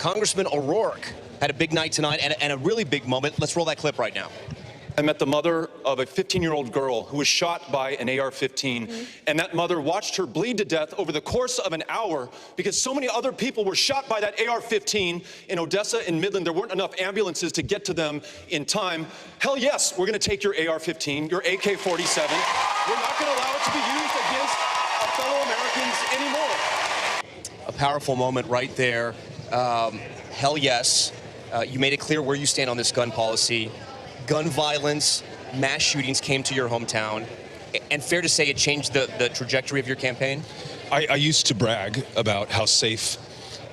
Congressman O'Rourke had a big night tonight and a really big moment. Let's roll that clip right now. I met the mother of a 15-year-old girl who was shot by an AR-15, and that mother watched her bleed to death over the course of an hour because so many other people were shot by that AR-15 in Odessa and Midland. There weren't enough ambulances to get to them in time. Hell yes, we're going to take your AR-15, your AK-47. We're not going to allow it to be used against our fellow Americans anymore. A powerful moment right there. Hell yes. You made it clear where you stand on this gun policy. Gun violence, mass shootings came to your hometown, and fair to say it changed the trajectory of your campaign? I used to brag about how safe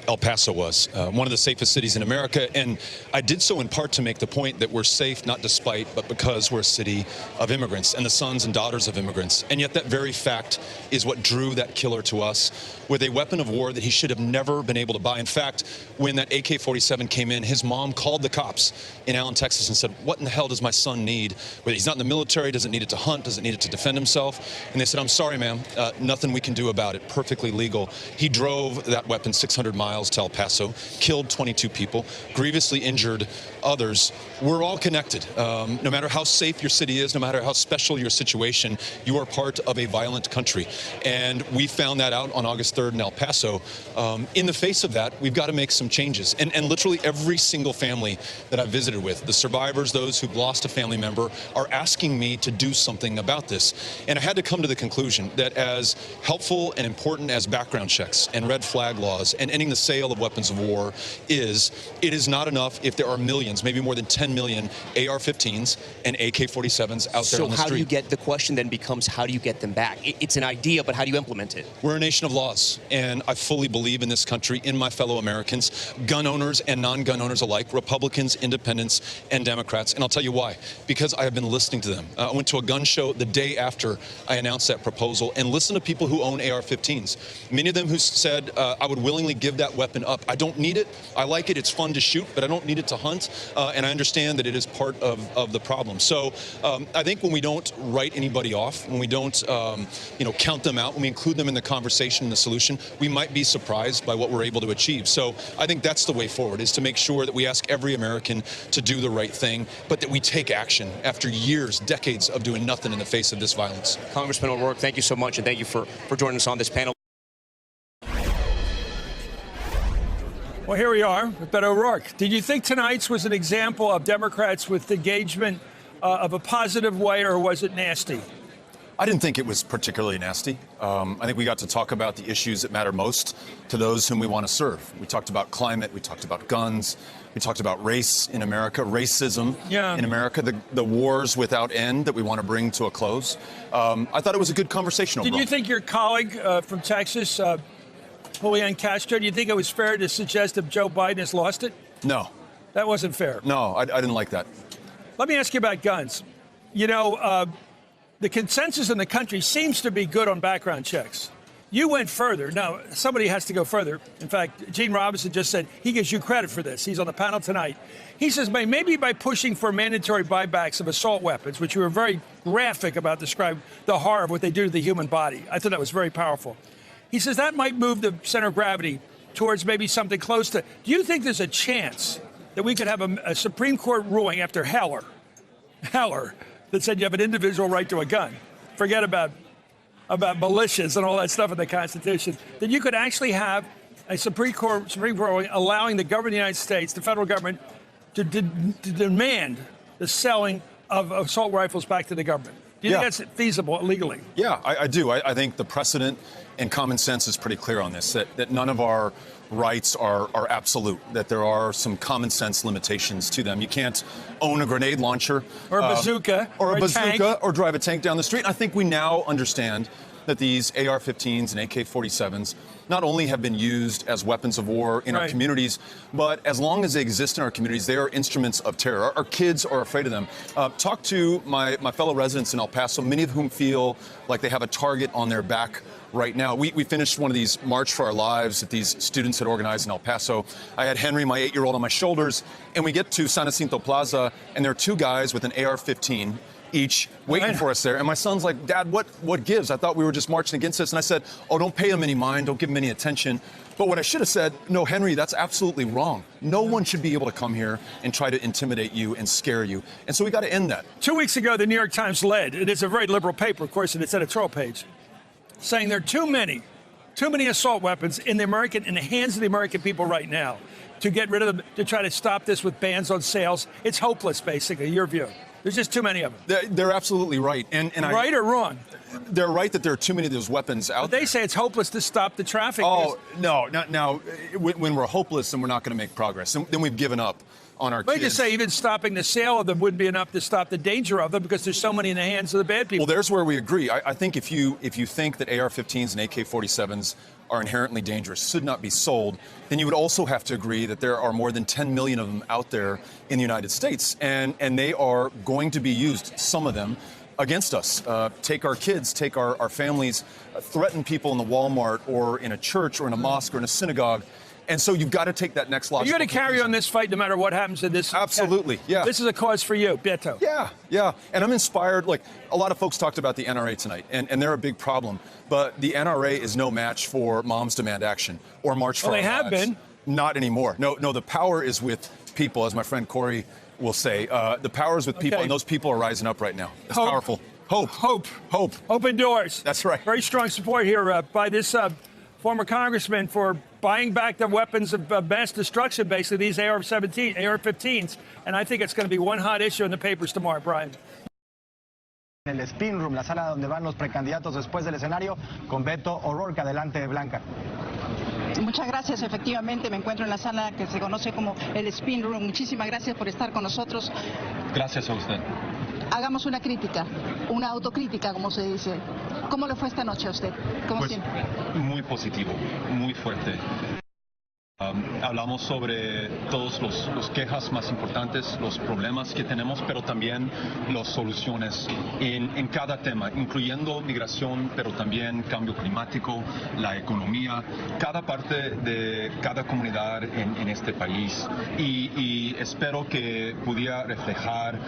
El Paso was, one of the safest cities in America, and I did so in part to make the point that we're safe not despite, but because we're a city of immigrants and the sons and daughters of immigrants. And yet that very fact is what drew that killer to us with a weapon of war that he should have never been able to buy. In fact, when that AK-47 came in, his mom called the cops in Allen, Texas and said, what in the hell does my son need? Whether he's not in the military, doesn't need it to hunt, doesn't need it to defend himself. And they said, I'm sorry, ma'am, nothing we can do about it, perfectly legal. He drove that weapon 600 miles to El Paso, killed 22 people, grievously injured others. We're all connected. No matter how safe your city is, no matter how special your situation, you are part of a violent country. And we found that out on August 3rd in El Paso. In the face of that, we've got to make some changes. And literally every single family that I've visited with, the survivors, those who've lost a family member, are asking me to do something about this. And I had to come to the conclusion that as helpful and important as background checks and red flag laws and ending the sale of weapons of war is, it is not enough if there are millions, maybe more than 10 million AR-15s and AK-47s out there on the street. So how do you get, the question then becomes, how do you get them back? It's an idea, but how do you implement it? We're a nation of laws, and I fully believe in this country, in my fellow Americans, gun owners and non-gun owners alike, Republicans, independents, and Democrats. And I'll tell you why. Because I have been listening to them. I went to a gun show the day after I announced that proposal and listened to people who own AR-15s. Many of them who said, I would willingly give that weapon up. I don't need it. I like it. It's fun to shoot, but I don't need it to hunt. And I understand that it is part of the problem. So I think when we don't write anybody off, when we don't count them out, when we include them in the conversation and the solution, we might be surprised by what we're able to achieve. So I think that's the way forward, is to make sure that we ask every American to do the right thing, but that we take action after years, decades of doing nothing in the face of this violence. Congressman O'Rourke, thank you so much, and thank you for joining us on this panel. Well, here we are with Beto O'Rourke. Did you think tonight's was an example of Democrats with engagement of a positive way, or was it nasty? I didn't think it was particularly nasty. I think we got to talk about the issues that matter most to those whom we want to serve. We talked about climate, we talked about guns, we talked about race in America, racism in America, the wars without end that we want to bring to a close. I thought it was a good conversation overall. Did you think your colleague from Texas, Julian Castro, do you think it was fair to suggest that Joe Biden has lost it? No. That wasn't fair. No, I didn't like that. Let me ask you about guns. You know, the consensus in the country seems to be good on background checks. You went further. Now, somebody has to go further. In fact, Gene Robinson just said he gives you credit for this. He's on the panel tonight. He says maybe by pushing for mandatory buybacks of assault weapons, which you were very graphic about, describing the horror of what they do to the human body. I thought that was very powerful. He says that might move the center of gravity towards maybe something close to. Do you think there's a chance that we could have a Supreme Court ruling after Heller, that said you have an individual right to a gun? Forget about militias and all that stuff in the Constitution. That you could actually have a Supreme Court ruling allowing the government of the United States, the federal government, to demand the selling of assault rifles back to the government. Do you think that's feasible legally? Yeah, I do. I think the precedent and common sense is pretty clear on this, that none of our rights are absolute, that there are some common sense limitations to them. You can't own a grenade launcher. Or a bazooka. Or a bazooka, tank. or drive a tank down the street. I think we now understand that these AR-15s and AK-47s not only have been used as weapons of war in our communities, but as long as they exist in our communities, they are instruments of terror. Our kids are afraid of them. Talk to my fellow residents in El Paso, many of whom feel like they have a target on their back right now. We finished one of these March for Our Lives that these students had organized in El Paso. I had Henry, my 8-year-old, on my shoulders, and we get to San Jacinto Plaza, and there are two guys with an AR-15 each waiting for us there. And my son's like, Dad, what gives? I thought we were just marching against this. And I said, oh, don't pay them any mind. Don't give them any attention. But what I should have said, no, Henry, that's absolutely wrong. No one should be able to come here and try to intimidate you and scare you. And so we got to end that. 2 weeks ago, the New York Times led, it is a very liberal paper, of course, in its editorial page, saying there are too many assault weapons in the hands of the American people right now to get rid of them, to try to stop this with bans on sales. It's hopeless, basically, your view. There's just too many of them. They're absolutely right. Right or wrong? They're right that there are too many of those weapons out there. They say it's hopeless to stop the traffic. Oh, no. Now, when we're hopeless, then we're not going to make progress. Then we've given up on our kids. They just say even stopping the sale of them wouldn't be enough to stop the danger of them because there's so many in the hands of the bad people. Well, there's where we agree. I think if you think that AR-15s and AK-47s are inherently dangerous, should not be sold, then you would also have to agree that there are more than 10 million of them out there in the United States, and they are going to be used, some of them, against us. Take our kids, take our families, threaten people in the Walmart or in a church or in a mosque or in a synagogue. And so you've got to take that next logical. You're going to carry on this fight no matter what happens in this. Absolutely, yeah. This is a cause for you, Beto. Yeah. And I'm inspired. Like, a lot of folks talked about the NRA tonight, and they're a big problem. But the NRA is no match for Moms Demand Action or March for Our Lives. They have been. Not anymore. No, the power is with people, as my friend Corey will say. The power is with people, and those people are rising up right now. It's powerful. Hope. Open doors. That's right. Very strong support here by this former congressman for buying back the weapons of mass destruction, basically, these AR-15s. And I think it's going to be one hot issue in the papers tomorrow, Brian. En el spin room, la sala donde van los precandidatos después del escenario, con Beto O'Rourke. Adelante, Blanca. Muchas gracias. Efectivamente, me encuentro en la sala que se conoce como el spin room. Muchísimas gracias por estar con nosotros. Gracias a usted. Hagamos una crítica, una autocrítica, como se dice. ¿Cómo le fue esta noche a usted? ¿Cómo siente? Muy positivo, muy fuerte. Hablamos sobre todos los quejas más importantes, los problemas que tenemos, pero también las soluciones en cada tema, incluyendo migración, pero también cambio climático, la economía, cada parte de cada comunidad en este país. Y espero que pudiera reflejar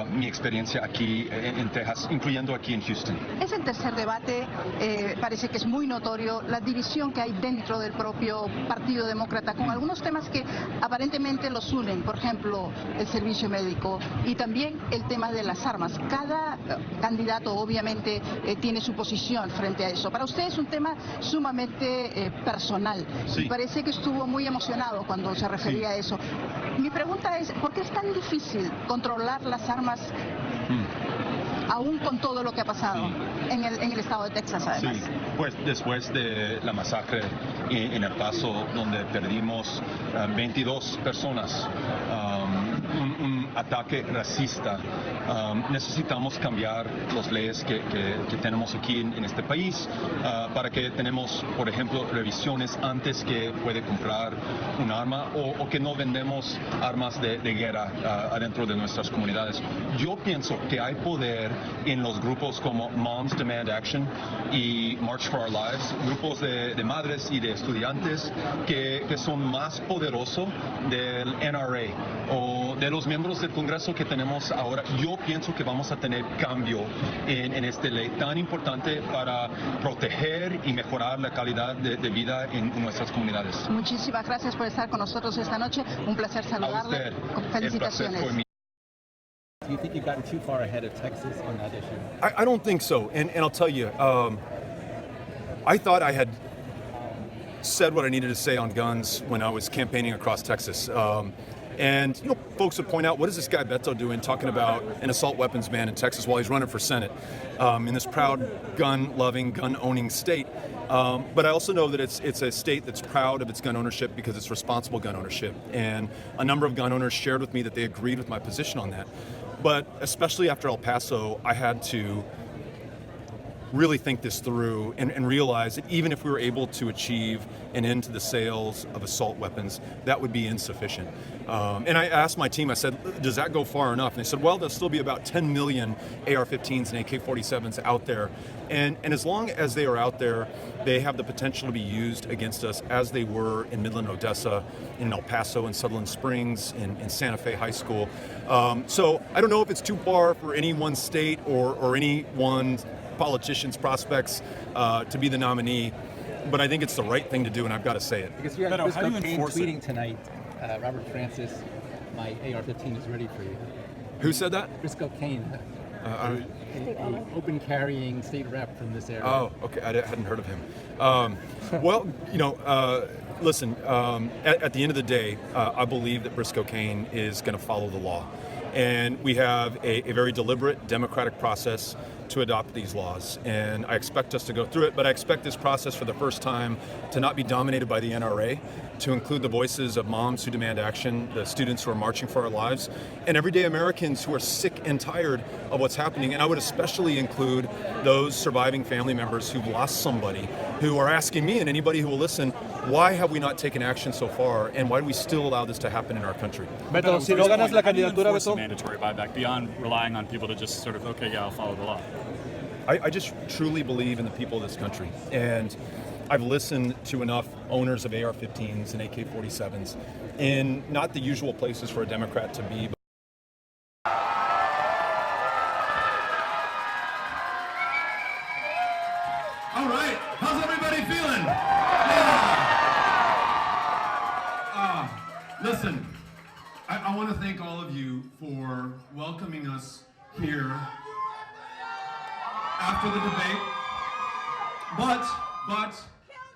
mi experiencia aquí en Texas, incluyendo aquí en Houston. Es el tercer debate, parece que es muy notorio la división que hay dentro del propio Partido Demócrata, con algunos temas que aparentemente los unen, por ejemplo, el servicio médico y también el tema de las armas. Cada candidato obviamente tiene su posición frente a eso. Para usted es un tema sumamente personal. Sí. Y parece que estuvo muy emocionado cuando se refería a eso. Mi pregunta es, ¿por qué es tan difícil controlar las armas aún con todo lo que ha pasado en el estado de Texas, además? Sí, pues después de la masacre en El Paso, donde perdimos 22 personas, un ataque racista, necesitamos cambiar las leyes que tenemos aquí en este país para que tenemos, por ejemplo, revisiones antes que puede comprar un arma o que no vendemos armas de guerra adentro de nuestras comunidades. Yo pienso que hay poder en los grupos como Moms Demand Action y March for Our Lives, grupos de madres y de estudiantes que son más poderosos del NRA o de los miembros del Congreso que tenemos ahora. Yo pienso que vamos a tener cambio en esta ley tan importante para proteger y mejorar la calidad de vida en nuestras comunidades. Muchísimas gracias por estar con nosotros esta noche. Un placer saludarle. A usted. Felicitaciones. El placer fue mío. Do you think you've gotten too far ahead of Texas on that issue? I don't think so. And I'll tell you, I thought I had said what I needed to say on guns when I was campaigning across Texas. And, you know, folks would point out, what is this guy Beto doing talking about an assault weapons ban in Texas while he's running for Senate in this proud gun-loving, gun-owning state? But I also know that it's a state that's proud of its gun ownership because it's responsible gun ownership. And a number of gun owners shared with me that they agreed with my position on that. But especially after El Paso, I had to really think this through and realize that even if we were able to achieve an end to the sales of assault weapons, that would be insufficient. And I asked my team, I said, does that go far enough? And they said, well, there'll still be about 10 million AR-15s and AK-47s out there. And as long as they are out there, they have the potential to be used against us as they were in Midland, Odessa, in El Paso, in Sutherland Springs, in Santa Fe High School. So I don't know if it's too far for any one state or any one politician's prospects to be the nominee, but I think it's the right thing to do, and I've got to say it. Because you're at Briscoe Kane tweeting tonight, Robert Francis, my AR-15 is ready for you. Who said that? Briscoe Kane, an open carrying state rep from this area. Oh, okay. I hadn't heard of him. Well, listen, at the end of the day, I believe that Briscoe Kane is going to follow the law. And we have a very deliberate democratic process to adopt these laws. And I expect us to go through it, but I expect this process for the first time to not be dominated by the NRA, to include the voices of moms who demand action, the students who are marching for our lives, and everyday Americans who are sick and tired of what's happening. And I would especially include those surviving family members who've lost somebody, who are asking me and anybody who will listen, why have we not taken action so far, and why do we still allow this to happen in our country? Beto, si no ganas la candidatura, Beto, mandatory buyback beyond relying on people to just sort of, okay, yeah, I'll follow the law. I just truly believe in the people of this country, and I've listened to enough owners of AR-15s and AK-47s in not the usual places for a Democrat to be. All right, how's everybody feeling? Yeah. Listen, I want to thank all of you for welcoming us here after the debate, but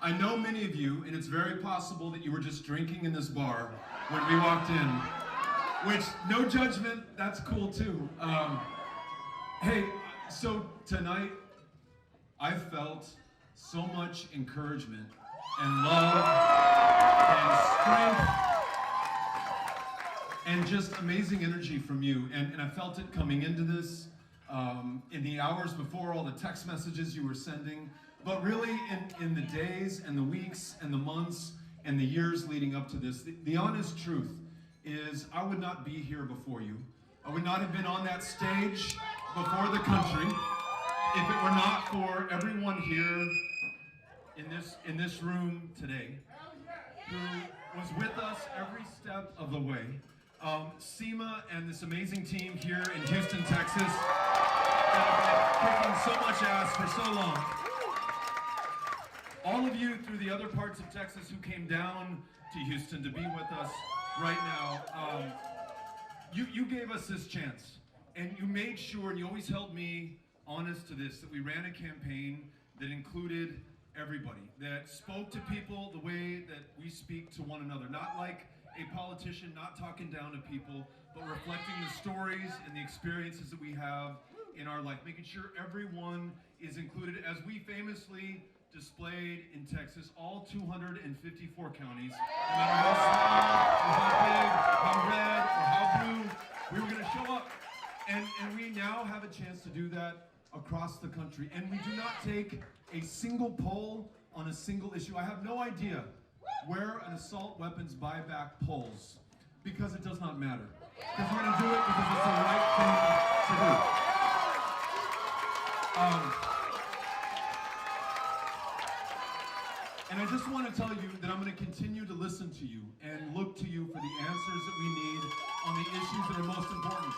I know many of you, and it's very possible that you were just drinking in this bar when we walked in, which, no judgment, that's cool too. Hey, so tonight, I felt so much encouragement and love and strength and just amazing energy from you, and I felt it coming into this. In the hours before, all the text messages you were sending, but really in the days and the weeks and the months and the years leading up to this, the honest truth is I would not be here before you. I would not have been on that stage before the country if it were not for everyone here in this room today who was with us every step of the way. SEMA and this amazing team here in Houston, Texas, that have been kicking so much ass for so long. All of you through the other parts of Texas who came down to Houston to be with us right now, you gave us this chance, and you made sure, and you always held me honest to this, that we ran a campaign that included everybody, that spoke to people the way that we speak to one another, not like a politician, not talking down to people, but reflecting the stories and the experiences that we have in our life, making sure everyone is included, as we famously displayed in Texas, all 254 counties, no matter how small, or how big, how red, or how blue, we were going to show up. And we now have a chance to do that across the country. And we do not take a single poll on a single issue. I have no idea where an assault weapons buyback polls, because it does not matter. Because we're going to do it because it's the right thing to do. And I just want to tell you that I'm going to continue to listen to you and look to you for the answers that we need on the issues that are most important.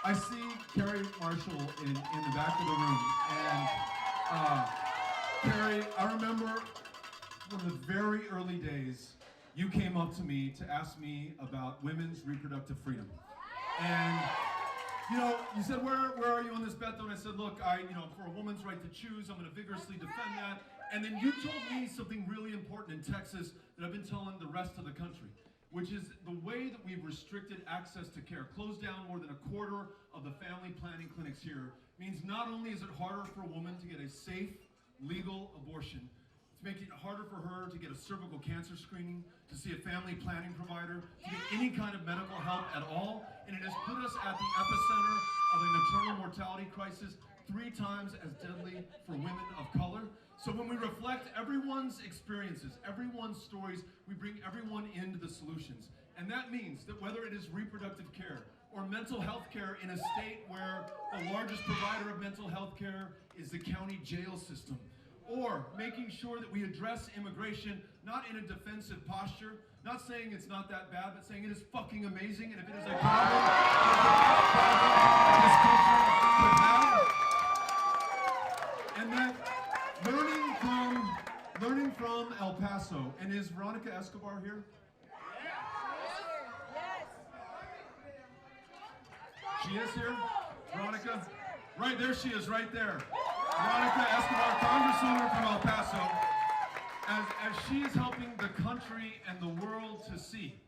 I see Carrie Marshall in the back of the room, and Carrie, I remember from the very early days, you came up to me to ask me about women's reproductive freedom. And you said, where are you on this, Beto? And I said, look, for a woman's right to choose, I'm going to vigorously defend that. And then you told me something really important in Texas that I've been telling the rest of the country, which is the way that we've restricted access to care, closed down more than a quarter of the family planning clinics here, means not only is it harder for a woman to get a safe, legal abortion, it's making it harder for her to get a cervical cancer screening, to see a family planning provider, to get any kind of medical help at all, and it has put us at the epicenter of a maternal mortality crisis 3 times as deadly for women of color. So when we reflect everyone's experiences, everyone's stories, we bring everyone into the solutions. And that means that whether it is reproductive care or mental health care in a state where the largest provider of mental health care is the county jail system, or making sure that we address immigration not in a defensive posture, not saying it's not that bad, but saying it is fucking amazing, and if it is a problem, this country could have. And that learning from El Paso, and is Veronica Escobar here? She is here? Veronica? Right there she is, right there. Veronica Escobar, Congresswoman from El Paso, as she is helping the country and the world to see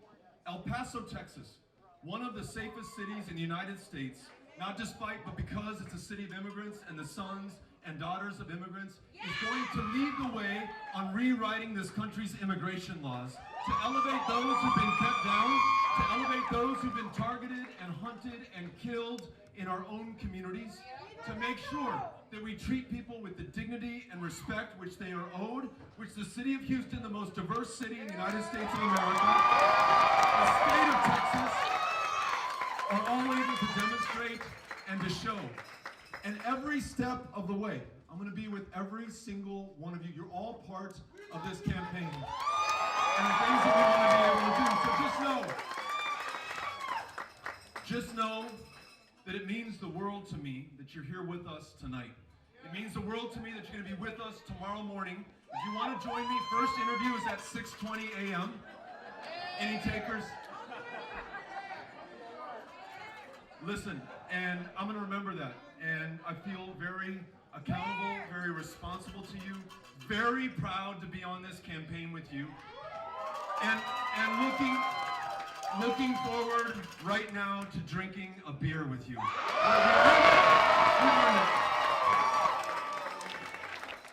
El Paso, Texas, one of the safest cities in the United States, not despite, but because it's a city of immigrants and the sons and daughters of immigrants, is going to lead the way on rewriting this country's immigration laws to elevate those who've been kept down, to elevate those who've been targeted and hunted and killed in our own communities, to make sure that we treat people with the dignity and respect which they are owed, which the city of Houston, the most diverse city in the United States of America, the state of Texas, are all able to demonstrate and to show. And every step of the way, I'm going to be with every single one of you. You're all part of this campaign. And the things that we want to be able to do. So just know that it means the world to me that you're here with us tonight. It means the world to me that you're going to be with us tomorrow morning. If you want to join me, first interview is at 6:20 a.m. Any takers? Listen, and I'm going to remember that. And I feel very accountable, very responsible to you, very proud to be on this campaign with you. And looking forward right now to drinking a beer with you.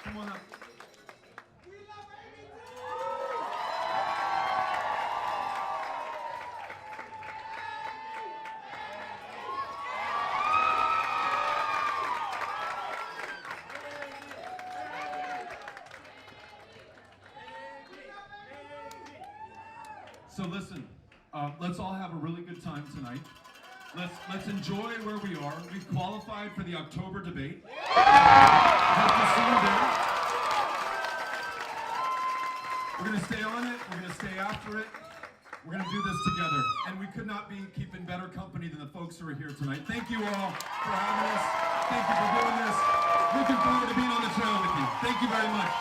Come on up. So listen, let's all have a really good time tonight. Let's enjoy where we are. We've qualified for the October debate. Hope to see you there. We're going to stay on it. We're going to stay after it. We're going to do this together. And we could not be keeping better company than the folks who are here tonight. Thank you all for having us. Thank you for doing this. Looking forward to being on the trail with you. Thank you very much.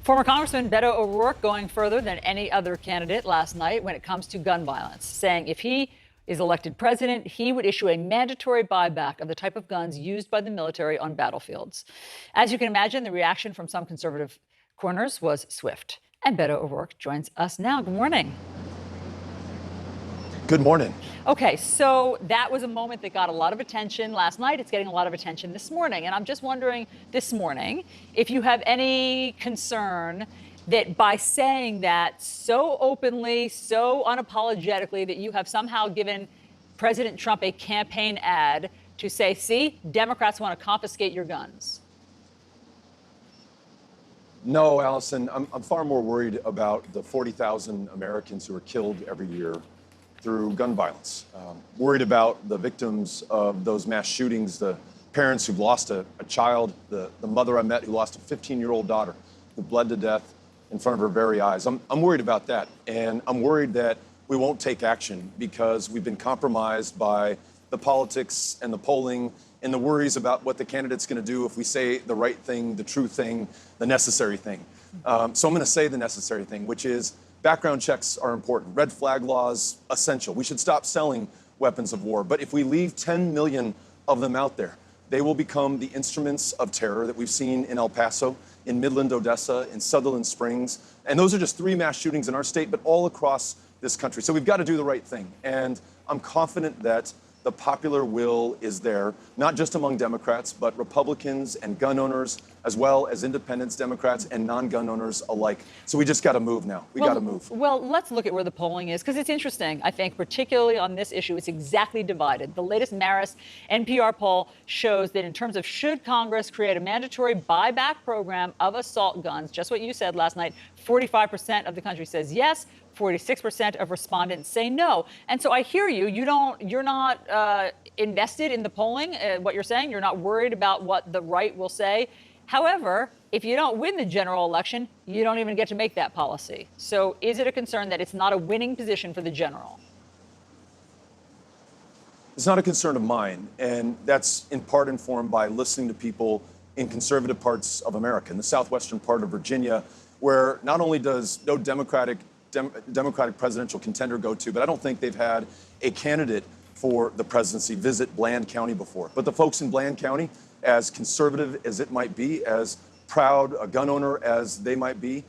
Former Congressman Beto O'Rourke going further than any other candidate last night when it comes to gun violence, saying if he is elected president, he would issue a mandatory buyback of the type of guns used by the military on battlefields. As you can imagine, the reaction from some conservative corners was swift. And Beto O'Rourke joins us now. Good morning. Good morning. Okay, so that was a moment that got a lot of attention last night. It's getting a lot of attention this morning. And I'm just wondering this morning if you have any concern that by saying that so openly, so unapologetically, that you have somehow given President Trump a campaign ad to say, see, Democrats want to confiscate your guns. No, Allison, I'm far more worried about the 40,000 Americans who are killed every year through gun violence. Worried about the victims of those mass shootings, the parents who've lost a child, the mother I met who lost a 15-year-old daughter who bled to death in front of her very eyes. I'm worried about that. And I'm worried that we won't take action because we've been compromised by the politics and the polling and the worries about what the candidate's going to do if we say the right thing, the true thing, the necessary thing. So I'm going to say the necessary thing, which is background checks are important. Red flag laws, essential. We should stop selling weapons of war. But if we leave 10 million of them out there, they will become the instruments of terror that we've seen in El Paso, in Midland, Odessa, in Sutherland Springs. And those are just 3 mass shootings in our state, but all across this country. So we've got to do the right thing. And I'm confident that the popular will is there, not just among Democrats, but Republicans and gun owners as well as independents, Democrats, and non-gun owners alike. So we just got to move now. We got to move. Well, let's look at where the polling is, because it's interesting. I think particularly on this issue, it's exactly divided. The latest Marist NPR poll shows that in terms of should Congress create a mandatory buyback program of assault guns, just what you said last night, 45% of the country says yes. 46% of respondents say no. And so I hear you. You're not invested in the polling, what you're saying. You're not worried about what the right will say. However, if you don't win the general election, you don't even get to make that policy. So is it a concern that it's not a winning position for the general? It's not a concern of mine, and that's in part informed by listening to people in conservative parts of America, in the southwestern part of Virginia, where not only does no Democratic presidential contender go to, but I don't think they've had a candidate for the presidency visit Bland County before. But the folks in Bland County, as conservative as it might be, as proud a gun owner as they might be,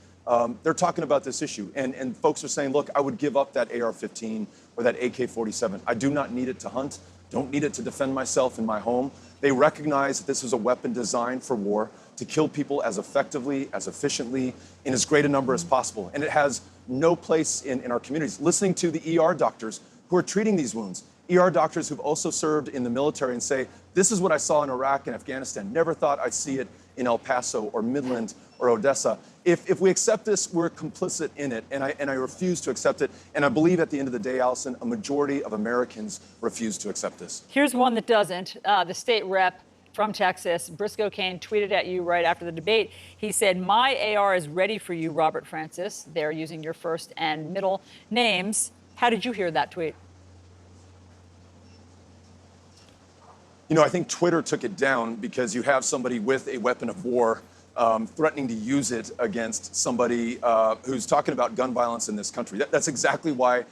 they're talking about this issue. And folks are saying, look, I would give up that AR-15 or that AK-47. I do not need it to hunt, don't need it to defend myself in my home. They recognize that this is a weapon designed for war, to kill people as effectively, as efficiently, in as great a number as possible. And it has no place in our communities. Listening to the ER doctors who are treating these wounds, ER doctors who've also served in the military and say, this is what I saw in Iraq and Afghanistan. Never thought I'd see it in El Paso or Midland or Odessa. If we accept this, we're complicit in it, and I refuse to accept it. And I believe at the end of the day, Allison, a majority of Americans refuse to accept this. Here's one that doesn't. The state rep from Texas, Briscoe Cain, tweeted at you right after the debate. He said, my AR is ready for you, Robert Francis. They're using your first and middle names. How did you hear that tweet? You know, I think Twitter took it down because you have somebody with a weapon of war threatening to use it against somebody who's talking about gun violence in this country. That's exactly why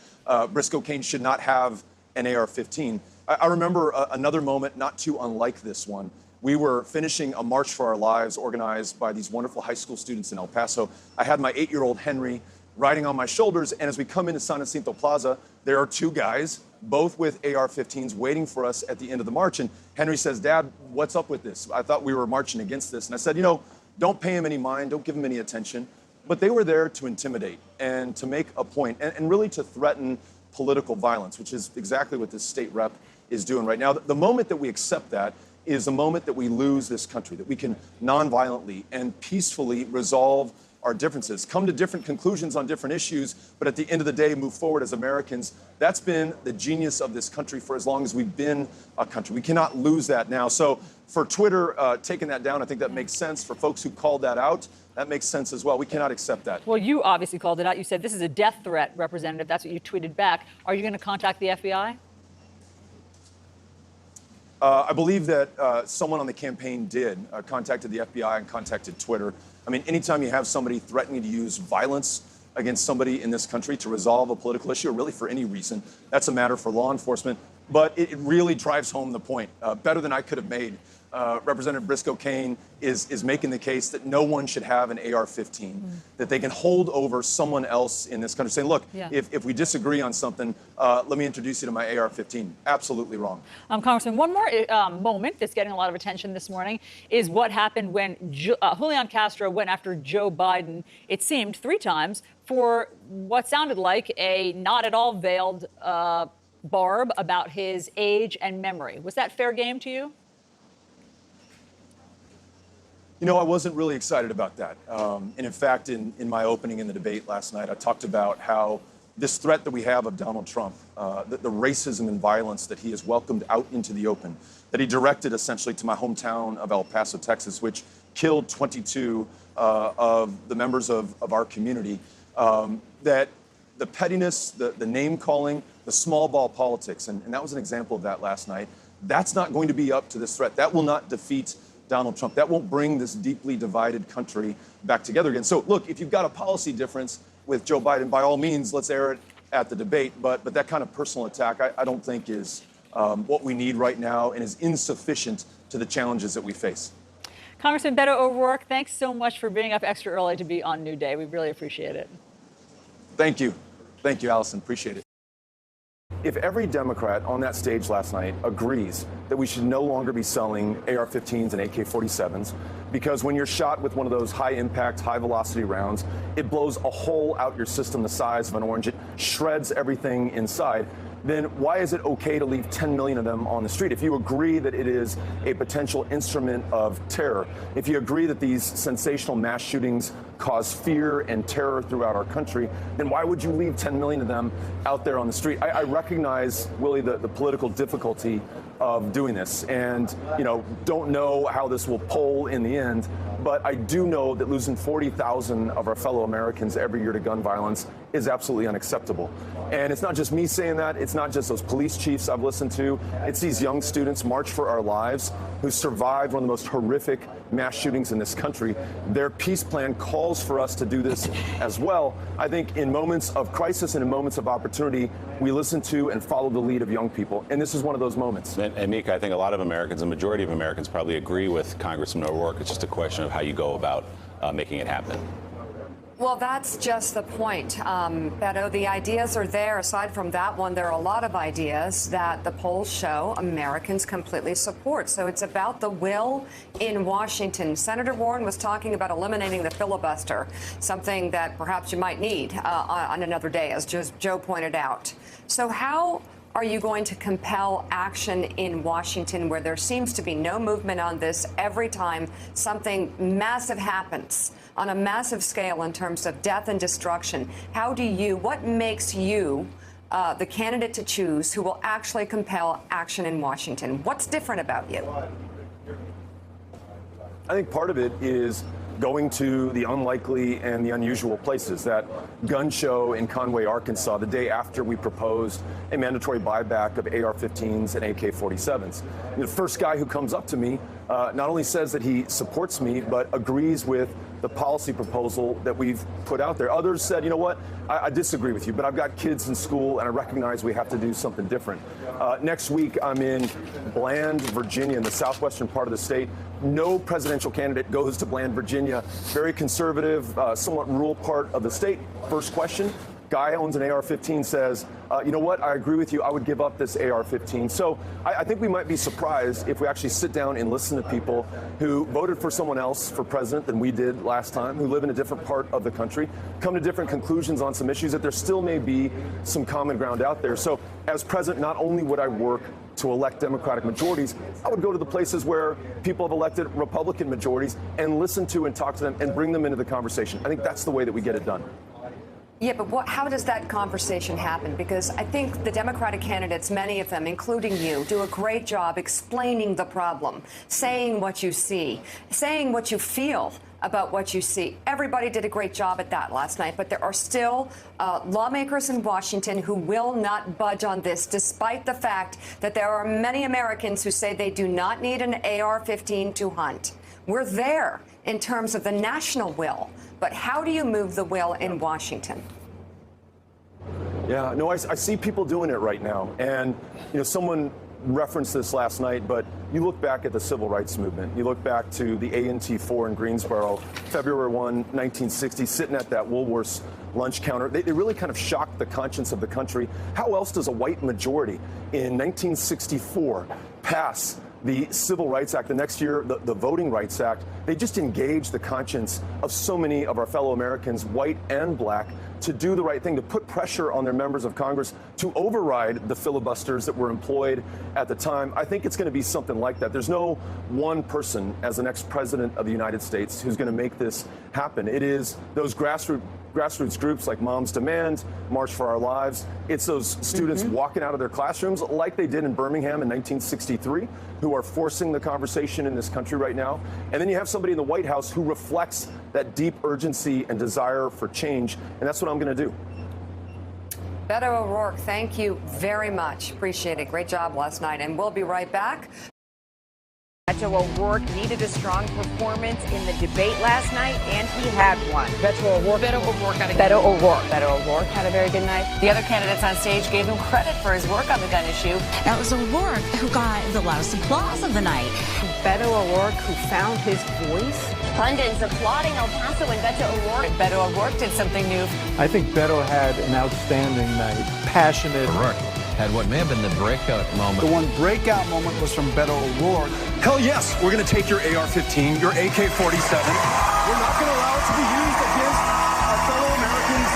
Briscoe Cain should not have an AR-15. I remember another moment not too unlike this one. We were finishing a March for Our Lives organized by these wonderful high school students in El Paso. I had my 8-year-old Henry riding on my shoulders, and as we come into San Jacinto Plaza, there are two guys, both with AR-15s, waiting for us at the end of the march. And Henry says, Dad, what's up with this? I thought we were marching against this. And I said, you know, don't pay him any mind, don't give him any attention. But they were there to intimidate and to make a point and really to threaten political violence, which is exactly what this state rep is doing right now. The moment that we accept that is the moment that we lose this country, that we can nonviolently and peacefully resolve our differences, come to different conclusions on different issues, but at the end of the day, move forward as Americans. That's been the genius of this country for as long as we've been a country. We cannot lose that now. So for Twitter taking that down, I think that makes sense. For folks who called that out, that makes sense as well. We cannot accept that. Well, you obviously called it out. You said this is a death threat, Representative. That's what you tweeted back. Are you going to contact the FBI? I believe that someone on the campaign did contacted the FBI and contacted Twitter. I mean, anytime you have somebody threatening to use violence against somebody in this country to resolve a political issue, or really for any reason, that's a matter for law enforcement. But it really drives home the point, better than I could have made. Representative Briscoe Cain is making the case that no one should have an AR-15, that they can hold over someone else in this country, saying, look, if we disagree on something, let me introduce you to my AR-15. Absolutely wrong. Congressman, one more moment that's getting a lot of attention this morning is what happened when Julian Castro went after Joe Biden, it seemed 3 times, for what sounded like a not at all veiled barb about his age and memory. Was that fair game to you? You know, I wasn't really excited about that. And in fact, in my opening in the debate last night, I talked about how this threat that we have of Donald Trump, the racism and violence that he has welcomed out into the open, that he directed essentially to my hometown of El Paso, Texas, which killed 22 of the members of our community, that the pettiness, the name calling, the small ball politics, and that was an example of that last night, that's not going to be up to this threat. That will not defeat Donald Trump. That won't bring this deeply divided country back together again. So look, if you've got a policy difference with Joe Biden, by all means, let's air it at the debate. But that kind of personal attack, I don't think is what we need right now and is insufficient to the challenges that we face. Congressman Beto O'Rourke, thanks so much for being up extra early to be on New Day. We really appreciate it. Thank you. Thank you, Allison. Appreciate it. If every Democrat on that stage last night agrees that we should no longer be selling AR-15s and AK-47s, because when you're shot with one of those high-impact, high-velocity rounds, it blows a hole out your system the size of an orange. It shreds everything inside. Then why is it okay to leave 10 million of them on the street? If you agree that it is a potential instrument of terror, if you agree that these sensational mass shootings cause fear and terror throughout our country, then why would you leave 10 million of them out there on the street? I recognize, Willie, the political difficulty of doing this, and don't know how this will poll in the end, but I do know that losing 40,000 of our fellow Americans every year to gun violence is absolutely unacceptable. And it's not just me saying that, it's not just those police chiefs I've listened to, it's these young students, March for Our Lives, who survived one of the most horrific mass shootings in this country. Their peace plan calls for us to do this as well. I think in moments of crisis and in moments of opportunity, we listen to and follow the lead of young people, and this is one of those moments. And Mika, I think a lot of Americans, a majority of Americans probably agree with Congressman O'Rourke. It's just a question of how you go about making it happen. Well, that's just the point, Beto. The ideas are there. Aside from that one, there are a lot of ideas that the polls show Americans completely support. So it's about the will in Washington. Senator Warren was talking about eliminating the filibuster, something that perhaps you might need on another day, as Joe pointed out. So how are you going to compel action in Washington where there seems to be no movement on this every time something massive happens on a massive scale in terms of death and destruction? What makes you the candidate to choose who will actually compel action in Washington? What's different about you? I think part of it is going to the unlikely and the unusual places. That gun show in Conway, Arkansas, the day after we proposed a mandatory buyback of AR-15s and AK-47s. The first guy who comes up to me not only says that he supports me, but agrees with the policy proposal that we've put out there. Others said, you know what, I disagree with you, but I've got kids in school and I recognize we have to do something different. Next week, I'm in Bland, Virginia, in the southwestern part of the state. No presidential candidate goes to Bland, Virginia. Very conservative, somewhat rural part of the state. First question, guy owns an AR-15 says, you know what, I agree with you, I would give up this AR-15. So I think we might be surprised if we actually sit down and listen to people who voted for someone else for president than we did last time, who live in a different part of the country, come to different conclusions on some issues, that there still may be some common ground out there. So as president, not only would I work to elect Democratic majorities, I would go to the places where people have elected Republican majorities and listen to and talk to them and bring them into the conversation. I think that's the way that we get it done. Yeah, but how does that conversation happen? Because I think the Democratic candidates, many of them, including you, do a great job explaining the problem, saying what you see, saying what you feel about what you see. Everybody did a great job at that last night, but there are still lawmakers in Washington who will not budge on this, despite the fact that there are many Americans who say they do not need an AR-15 to hunt. We're there in terms of the national will, but how do you move the will in Washington? Yeah, no, I see people doing it right now. And, someone referenced this last night, but you look back at the civil rights movement. You look back to the A&T 4 in Greensboro, February 1, 1960, sitting at that Woolworth's lunch counter. They really kind of shocked the conscience of the country. How else does a white majority in 1964 pass the Civil Rights Act, the next year, the Voting Rights Act? They just engaged the conscience of so many of our fellow Americans, white and black, to do the right thing, to put pressure on their members of Congress to override the filibusters that were employed at the time. I think it's going to be something like that. There's no one person as the next president of the United States who's going to make this happen. It is those grassroots groups like Moms Demand, March for Our Lives. It's those students walking out of their classrooms like they did in Birmingham in 1963, who are forcing the conversation in this country right now. And then you have somebody in the White House who reflects that deep urgency and desire for change, and that's what I'm going to do. Beto O'Rourke, thank you very much. Appreciate it. Great job last night, and we'll be right back. Beto O'Rourke needed a strong performance in the debate last night, and he had one. Beto O'Rourke had a very good night. The other candidates on stage gave him credit for his work on the gun issue. That was O'Rourke who got the loudest applause of the night. Beto O'Rourke, who found his voice. Pundits applauding El Paso and Beto O'Rourke. Beto O'Rourke did something new. I think Beto had an outstanding night. Passionate, had what may have been the breakout moment. The one breakout moment was from Beto O'Rourke. Hell yes, we're going to take your AR-15, your AK-47. We're not going to allow it to be used against our fellow Americans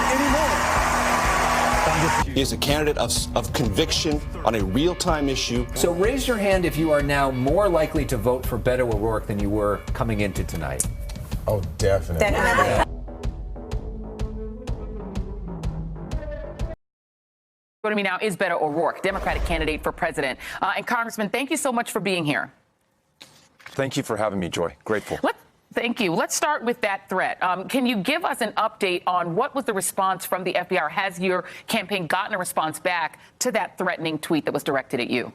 anymore. He is a candidate of conviction on a real-time issue. So raise your hand if you are now more likely to vote for Beto O'Rourke than you were coming into tonight. Oh, definitely. Joining me now is Beto O'Rourke, Democratic candidate for president. And Congressman, thank you so much for being here. Thank you for having me, Joy. Grateful. Thank you. Let's start with that threat. Can you give us an update on what was the response from the FBI? Has your campaign gotten a response back to that threatening tweet that was directed at you?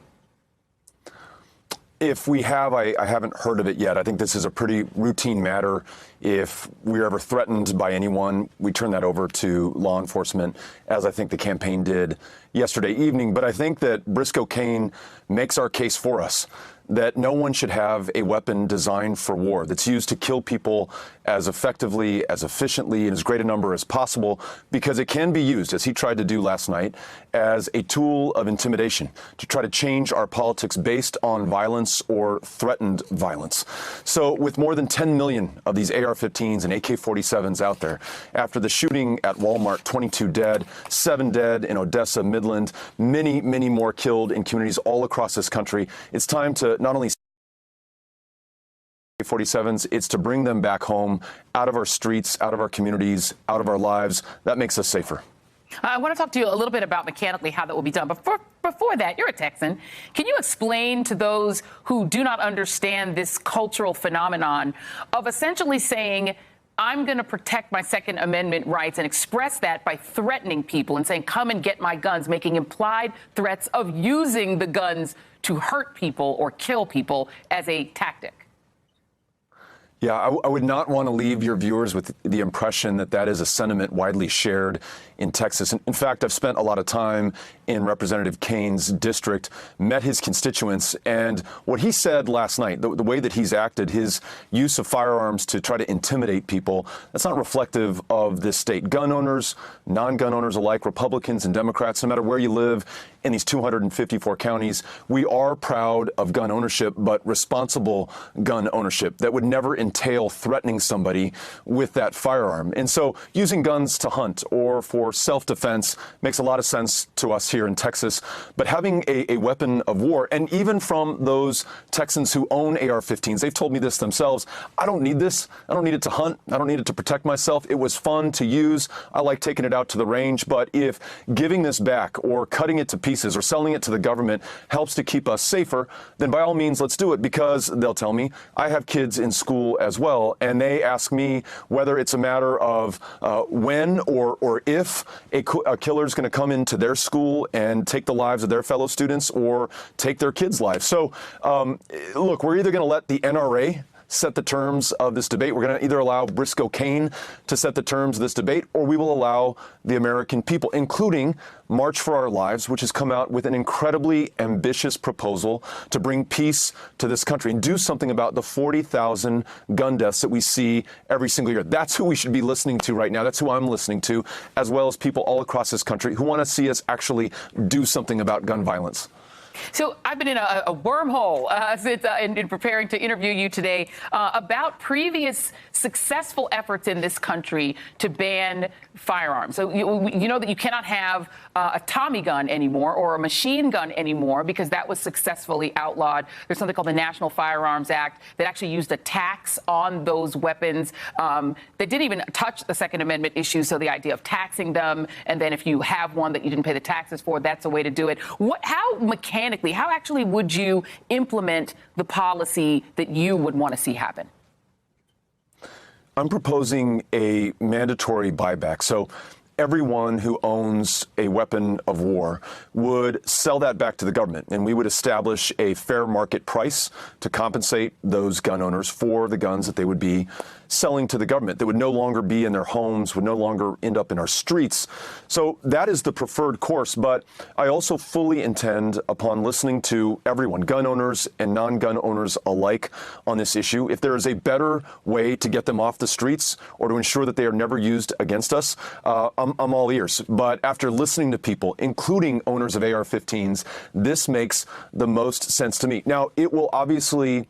If we have, I haven't heard of it yet. I think this is a pretty routine matter. If we're ever threatened by anyone, we turn that over to law enforcement, as I think the campaign did yesterday evening. But I think that Briscoe Cain makes our case for us, that no one should have a weapon designed for war that's used to kill people as effectively, as efficiently, in as great a number as possible, because it can be used, as he tried to do last night, as a tool of intimidation to try to change our politics based on violence or threatened violence. So with more than 10 million of these AR-15s and AK-47s out there, after the shooting at Walmart, 22 dead, 7 dead in Odessa, Midland, many, many more killed in communities all across this country, it's time to not only 47s, it's to bring them back home, out of our streets, out of our communities, out of our lives. That makes us safer. I want to talk to you a little bit about mechanically how that will be done. But before that, you're a Texan. Can you explain to those who do not understand this cultural phenomenon of essentially saying, I'm going to protect my Second Amendment rights and express that by threatening people and saying, come and get my guns, making implied threats of using the guns to hurt people or kill people as a tactic? Yeah, I would not want to leave your viewers with the impression that that is a sentiment widely shared in Texas. In fact, I've spent a lot of time in Representative Cain's district, met his constituents, and what he said last night, the way that he's acted, his use of firearms to try to intimidate people, that's not reflective of this state. Gun owners, non-gun owners alike, Republicans and Democrats, no matter where you live in these 254 counties, we are proud of gun ownership, but responsible gun ownership that would never entail threatening somebody with that firearm. And so using guns to hunt or for self-defense makes a lot of sense to us here in Texas. But having a weapon of war, and even from those Texans who own AR-15s, they've told me this themselves, I don't need this. I don't need it to hunt. I don't need it to protect myself. It was fun to use. I like taking it out to the range. But if giving this back or cutting it to pieces or selling it to the government helps to keep us safer, then by all means, let's do it, because they'll tell me I have kids in school as well, and they ask me whether it's a matter of when or if a killer is going to come into their school and take the lives of their fellow students or take their kids' lives. So, look, we're either going to let the NRA set the terms of this debate. We're going to either allow Briscoe Cain to set the terms of this debate, or we will allow the American people, including March for Our Lives, which has come out with an incredibly ambitious proposal to bring peace to this country and do something about the 40,000 gun deaths that we see every single year. That's who we should be listening to right now. That's who I'm listening to, as well as people all across this country who want to see us actually do something about gun violence. So I've been in a wormhole in preparing to interview you today about previous successful efforts in this country to ban firearms. So you know that you cannot have a Tommy gun anymore or a machine gun anymore because that was successfully outlawed. There's something called the National Firearms Act that actually used a tax on those weapons. They didn't even touch the Second Amendment issue, so the idea of taxing them, and then if you have one that you didn't pay the taxes for, that's a way to do it. How mechanically, how actually would you implement the policy that you would want to see happen? I'm proposing a mandatory buyback. So everyone who owns a weapon of war would sell that back to the government, and we would establish a fair market price to compensate those gun owners for the guns that they would be selling to the government, that would no longer be in their homes, would no longer end up in our streets. So that is the preferred course. But I also fully intend upon listening to everyone, gun owners and non-gun owners alike, on this issue. If there is a better way to get them off the streets or to ensure that they are never used against us, I'm I'm all ears. But after listening to people, including owners of AR-15s, this makes the most sense to me. Now, it will obviously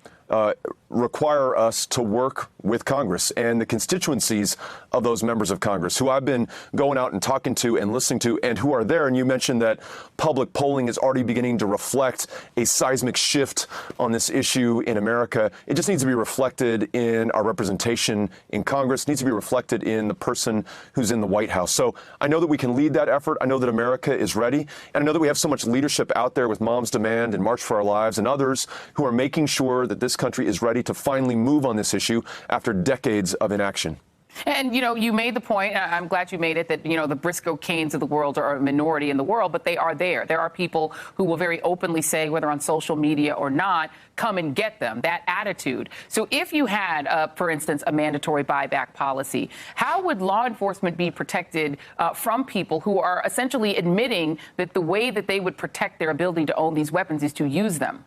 require us to work with Congress and the constituencies of those members of Congress who I've been going out and talking to and listening to and who are there. And you mentioned that public polling is already beginning to reflect a seismic shift on this issue in America. It just needs to be reflected in our representation in Congress, needs to be reflected in the person who's in the White House. So I know that we can lead that effort. I know that America is ready. And I know that we have so much leadership out there with Moms Demand and March for Our Lives and others who are making sure that this country is ready to finally move on this issue after decades of inaction. And, you made the point, I'm glad you made it, that, the Briscoe Caines of the world are a minority in the world, but they are there. There are people who will very openly say, whether on social media or not, come and get them, that attitude. So if you had, for instance, a mandatory buyback policy, how would law enforcement be protected from people who are essentially admitting that the way that they would protect their ability to own these weapons is to use them?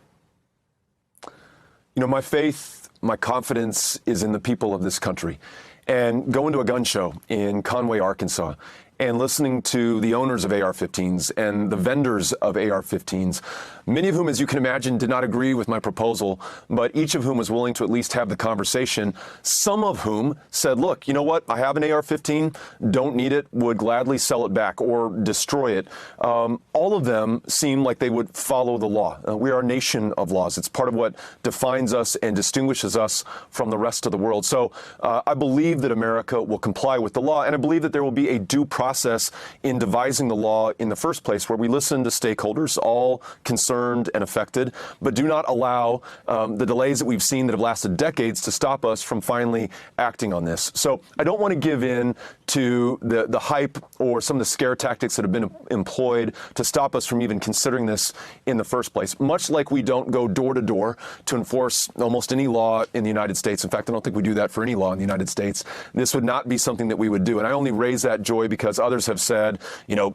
My faith, my confidence is in the people of this country. And going to a gun show in Conway, Arkansas, and listening to the owners of AR-15s and the vendors of AR-15s, many of whom, as you can imagine, did not agree with my proposal, but each of whom was willing to at least have the conversation. Some of whom said, look, you know what? I have an AR-15, don't need it, would gladly sell it back or destroy it. All of them seem like they would follow the law. We are a nation of laws. It's part of what defines us and distinguishes us from the rest of the world. So I believe that America will comply with the law, and I believe that there will be a due process in devising the law in the first place, where we listen to stakeholders, all concerned and affected, but do not allow the delays that we've seen that have lasted decades to stop us from finally acting on this. So I don't want to give in to the hype or some of the scare tactics that have been employed to stop us from even considering this in the first place. Much like we don't go door to door to enforce almost any law in the United States. In fact, I don't think we do that for any law in the United States. This would not be something that we would do. And I only raise that, Joy, because others have said,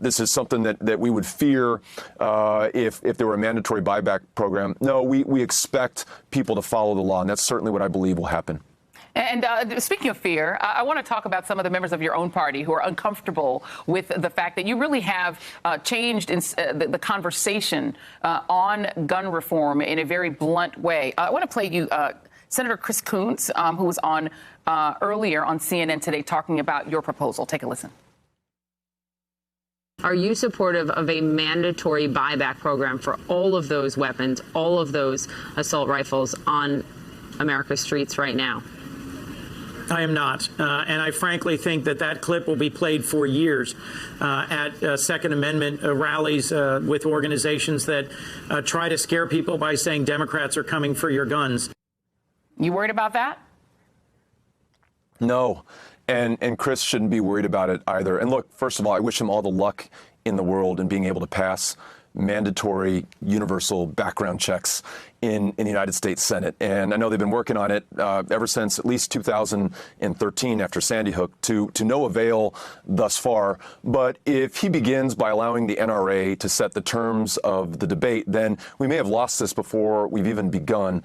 this is something that we would fear if there were a mandatory buyback program. No, we expect people to follow the law, and that's certainly what I believe will happen. And speaking of fear, I want to talk about some of the members of your own party who are uncomfortable with the fact that you really have changed the conversation on gun reform in a very blunt way. I want to play you Senator Chris Coons, who was on earlier on CNN today talking about your proposal. Take a listen. Are you supportive of a mandatory buyback program for all of those weapons, all of those assault rifles on America's streets right now? I am not. And I frankly think that clip will be played for years at Second Amendment rallies with organizations that try to scare people by saying Democrats are coming for your guns. You worried about that? No. And Chris shouldn't be worried about it either. And look, first of all, I wish him all the luck in the world in being able to pass mandatory universal background checks in the United States Senate. And I know they've been working on it ever since at least 2013 after Sandy Hook to no avail thus far. But if he begins by allowing the NRA to set the terms of the debate, then we may have lost this before we've even begun.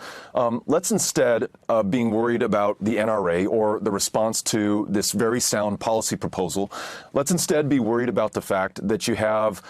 Let's instead of being worried about the NRA or the response to this very sound policy proposal, let's instead be worried about the fact that you have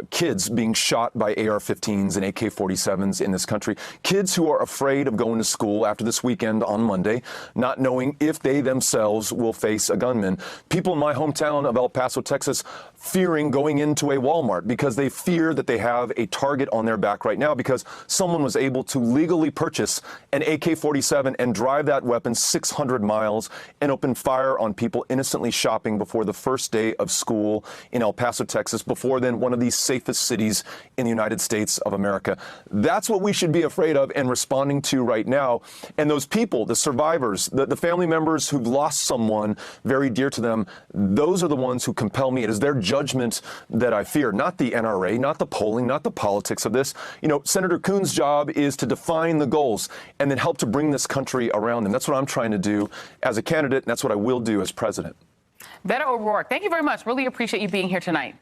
kids being shot by AR-15s and AK-47s in this country. Kids who are afraid of going to school after this weekend on Monday, not knowing if they themselves will face a gunman. People in my hometown of El Paso, Texas, fearing going into a Walmart because they fear that they have a target on their back right now because someone was able to legally purchase an AK-47 and drive that weapon 600 miles and open fire on people innocently shopping before the first day of school in El Paso, Texas, before then one of the safest cities in the United States of America. That's what we should be afraid of and responding to right now. And those people, the survivors, the family members who've lost someone very dear to them, those are the ones who compel me. It is their judgment that I fear, not the NRA, not the polling, not the politics of this. Senator Coons' job is to define the goals and then help to bring this country around them. That's what I'm trying to do as a candidate, and that's what I will do as president. Beto O'Rourke, thank you very much. Really appreciate you being here tonight.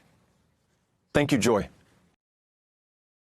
Thank you, Joy.